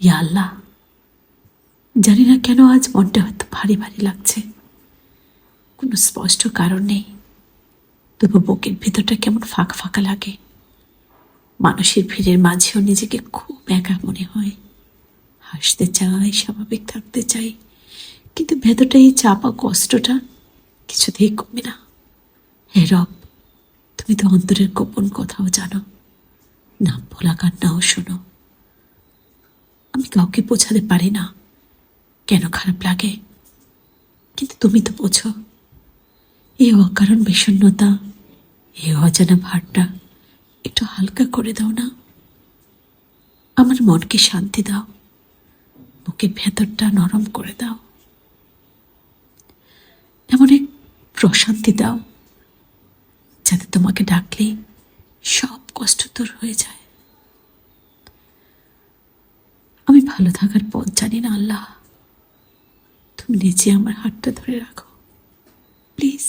ইয়া আল্লাহ, জানি না কেন আজ মনটা হয়তো ভারী ভারী লাগছে। কোনো স্পষ্ট কারণ নেই, তবু বুকের ভিতরটা কেমন ফাঁকা ফাঁকা লাগে। মানুষের ভিড়ের মাঝেও নিজেকে খুব একা মনে হয়। হাসতে চাই, স্বাভাবিক থাকতে চাই, কিন্তু ভেতরটা এই চাপা কষ্টটা কিছুতেই কমে না। হে রব, তুমি তো অন্তরের গোপন কথাও জানো, নাম ভোলা কান্নাও শোনো। আমি কাউকে বোঝাতে পারি না কেন খারাপ লাগে, কিন্তু তুমি তো বোঝো। এই অকারণ বিষণ্ণতা, এই অজানা ভারটা একটু হালকা করে দাও না। আমার মনকে শান্তি দাও, বুকের ভেতরটা নরম করে দাও, এমন এক প্রশান্তি দাও যাতে তোমাকে ডাকলেই সব কষ্ট দূর হয়ে যায়। আমি ভালো থাকার পথ জানি না আল্লাহ, তুমি নিজে আমার হাতটা ধরে রাখো প্লিজ।